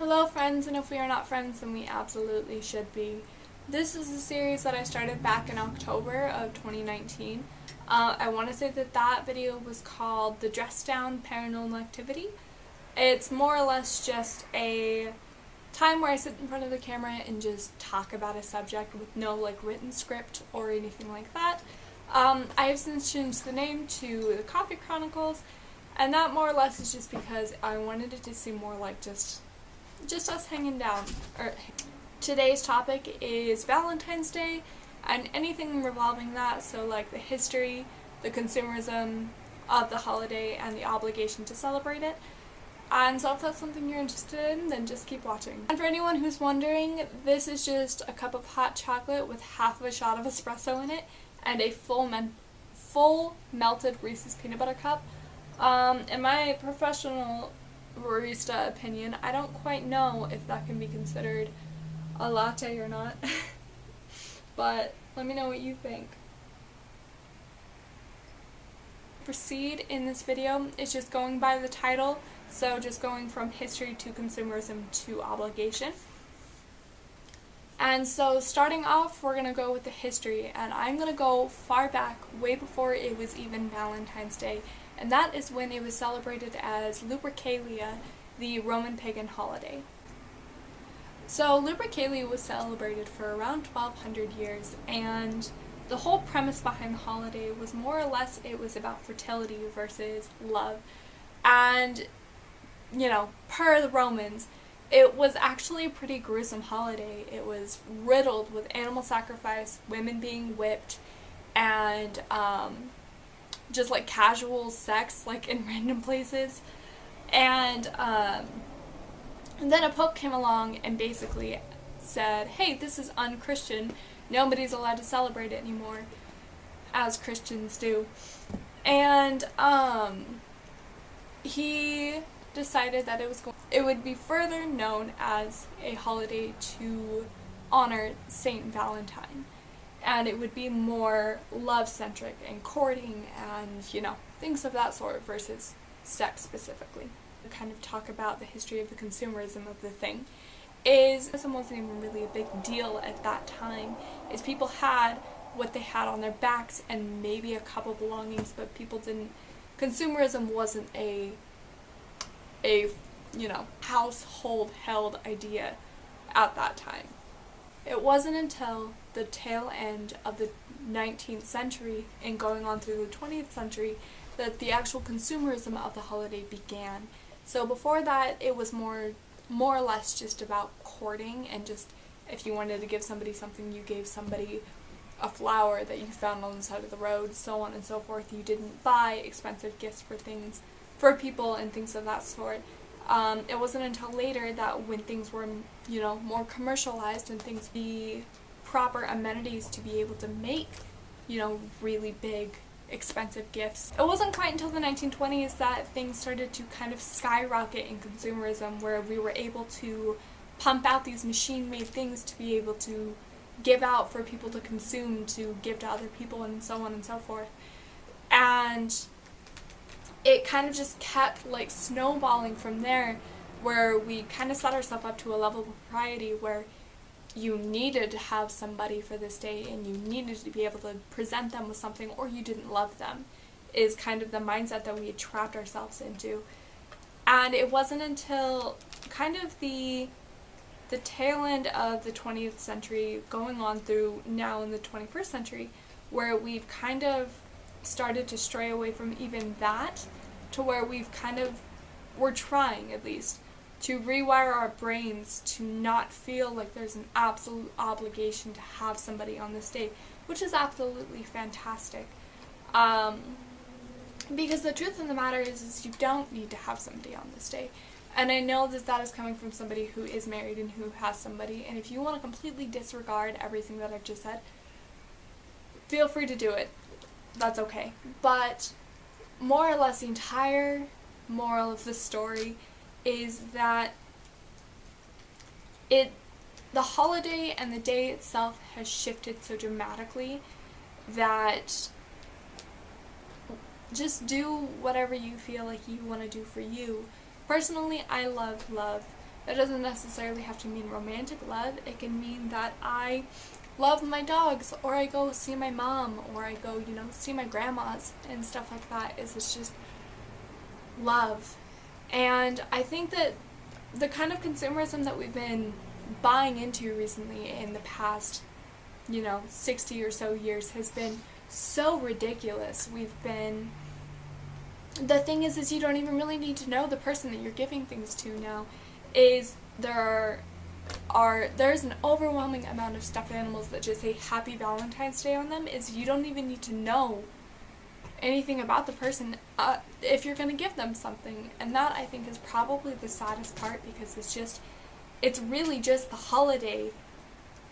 Hello friends, and if we are not friends, then we absolutely should be. This is a series that I started back in October of 2019. I want to say that video was called The Dress Down Paranormal Activity. It's more or less just a time where I sit in front of the camera and just talk about a subject with no written script or anything like that. I have since changed the name to the Coffee Chronicles, and that more or less is just because I wanted it to seem more like just us hanging down. Today's topic is Valentine's Day and anything revolving that, so the history, the consumerism of the holiday, and the obligation to celebrate it. And so if that's something you're interested in, then just keep watching. And for anyone who's wondering, this is just a cup of hot chocolate with half of a shot of espresso in it and a full melted Reese's peanut butter cup. In my professional barista opinion, I don't quite know if that can be considered a latte or not, but let me know what you think. Proceed in this video is just going by the title, so just going from history to consumerism to obligation. And so starting off, we're going to go with the history, and I'm going to go far back, way before it was even Valentine's Day, and that is when it was celebrated as Lupercalia, the Roman pagan holiday. So Lupercalia was celebrated for around 1200 years, and the whole premise behind the holiday was more or less it was about fertility versus love. And, per the Romans, it was actually a pretty gruesome holiday. It was riddled with animal sacrifice, women being whipped, and just casual sex in random places. And then a pope came along and basically said, hey, this is unchristian, nobody's allowed to celebrate it anymore, as Christians do. And he decided that it would be further known as a holiday to honor Saint Valentine, and it would be more love-centric and courting and, things of that sort versus sex specifically. To kind of talk about the history of the consumerism of the thing is, this wasn't even really a big deal at that time, is people had what they had on their backs and maybe a couple belongings, but people didn't, consumerism wasn't a household held idea at that time. It wasn't until the tail end of the 19th century and going on through the 20th century that the actual consumerism of the holiday began. So before that, it was more or less just about courting, and just if you wanted to give somebody something, you gave somebody a flower that you found on the side of the road, so on and so forth. You didn't buy expensive gifts for people and things of that sort. It wasn't until later that when things were, more commercialized and things, the proper amenities to be able to make, really big, expensive gifts. It wasn't quite until the 1920s that things started to kind of skyrocket in consumerism, where we were able to pump out these machine-made things to be able to give out for people to consume, to give to other people, and so on and so forth. And it kind of just kept snowballing from there, where we kind of set ourselves up to a level of propriety where you needed to have somebody for this day and you needed to be able to present them with something, or you didn't love them, is kind of the mindset that we had trapped ourselves into. And it wasn't until kind of the tail end of the 20th century going on through now in the 21st century where we've kind of started to stray away from even that, to where we're trying at least to rewire our brains to not feel like there's an absolute obligation to have somebody on this day, which is absolutely fantastic. Because the truth of the matter is you don't need to have somebody on this day. And I know that is coming from somebody who is married and who has somebody, and if you want to completely disregard everything that I've just said, feel free to do it. That's okay. But more or less the entire moral of the story is that the holiday and the day itself has shifted so dramatically that just do whatever you feel like you want to do for you. Personally, I love love. That doesn't necessarily have to mean romantic love. It can mean that I love my dogs, or I go see my mom, or I go, see my grandmas and stuff like that. It's just love. And I think that the kind of consumerism that we've been buying into recently in the past, 60 or so years has been so ridiculous. The thing is you don't even really need to know the person that you're giving things to now. There's an overwhelming amount of stuffed animals that just say Happy Valentine's Day on them. You don't even need to know anything about the person if you're going to give them something. And that, I think, is probably the saddest part, because it's really just the holiday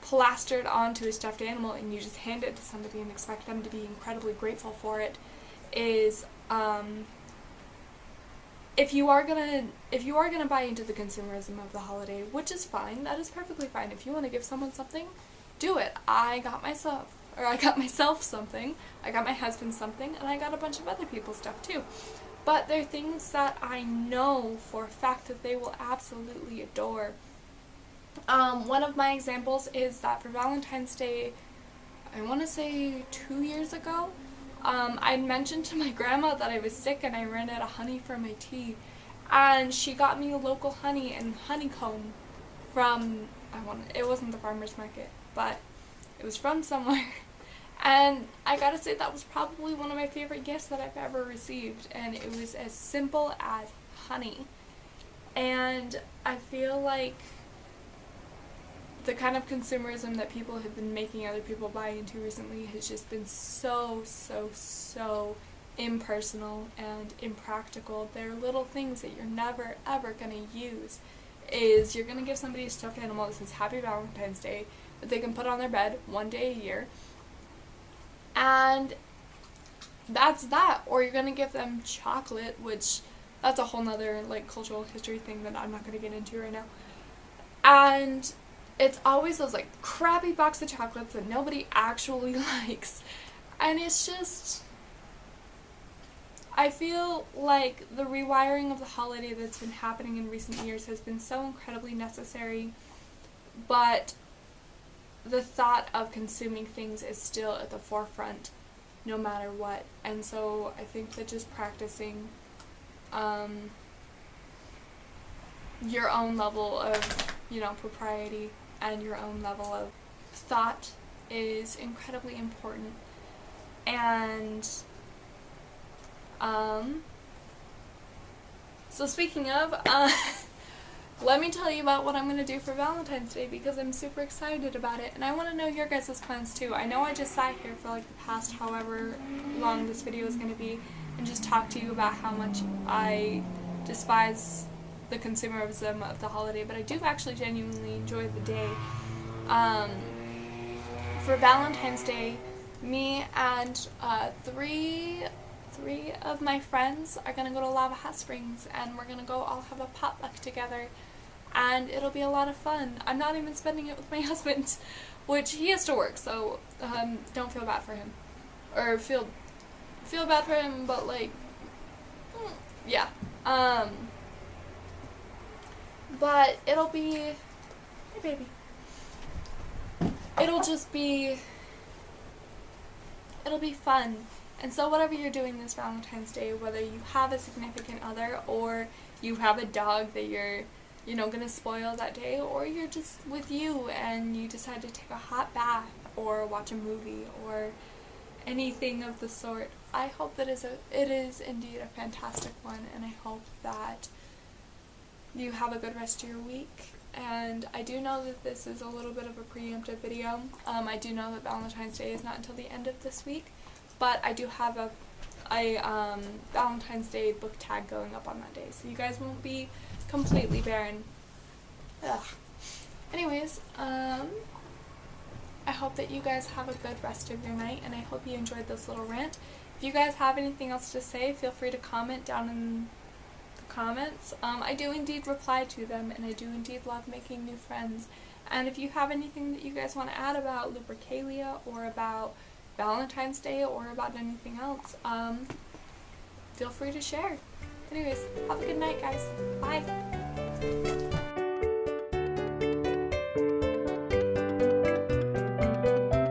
plastered onto a stuffed animal, and you just hand it to somebody and expect them to be incredibly grateful for it. If you are gonna buy into the consumerism of the holiday, which is fine, that is perfectly fine. If you want to give someone something, do it. I got myself something, I got my husband something, and I got a bunch of other people stuff too. But they're things that I know for a fact that they will absolutely adore. One of my examples is that for Valentine's Day, I want to say 2 years ago, I'd mentioned to my grandma that I was sick and I ran out of honey for my tea, and she got me local honey and honeycomb from, it wasn't the farmer's market, but it was from somewhere, and I gotta say that was probably one of my favorite gifts that I've ever received, and it was as simple as honey. And I feel like the kind of consumerism that people have been making other people buy into recently has just been so impersonal and impractical. They're little things that you're never ever going to use. You're going to give somebody a stuffed animal that says Happy Valentine's Day that they can put on their bed one day a year, and that's that. Or you're going to give them chocolate, which that's a whole nother cultural history thing that I'm not going to get into right now. And it's always those crappy box of chocolates that nobody actually likes. And it's just, I feel like the rewiring of the holiday that's been happening in recent years has been so incredibly necessary, but the thought of consuming things is still at the forefront no matter what. And so I think that just practicing your own level of, propriety and your own level of thought is incredibly important. And so speaking of, let me tell you about what I'm going to do for Valentine's Day, because I'm super excited about it, and I want to know your guys' plans too. I know I just sat here for the past however long this video is going to be and just talked to you about how much I despise the consumerism of the holiday, but I do actually genuinely enjoy the day. For Valentine's Day, me and three of my friends are gonna go to Lava Hot Springs, and we're gonna go all have a potluck together, and it'll be a lot of fun. I'm not even spending it with my husband, which he has to work, so don't feel bad for him, or feel bad for him, but yeah. But it'll be, hey baby, it'll be fun. And so whatever you're doing this Valentine's Day, whether you have a significant other, or you have a dog that you're, gonna spoil that day, or you're just with you and you decide to take a hot bath or watch a movie or anything of the sort, I hope that it is indeed a fantastic one, and I hope that you have a good rest of your week. And I do know that this is a little bit of a preemptive video. I do know that Valentine's Day is not until the end of this week, but I do have a Valentine's Day book tag going up on that day, so you guys won't be completely barren. Ugh. Anyways, I hope that you guys have a good rest of your night, and I hope you enjoyed this little rant. If you guys have anything else to say, feel free to comment down in the comments. I do indeed reply to them, and I do indeed love making new friends. And if you have anything that you guys want to add about Lupercalia, or about Valentine's Day, or about anything else, feel free to share. Anyways, have a good night, guys. Bye!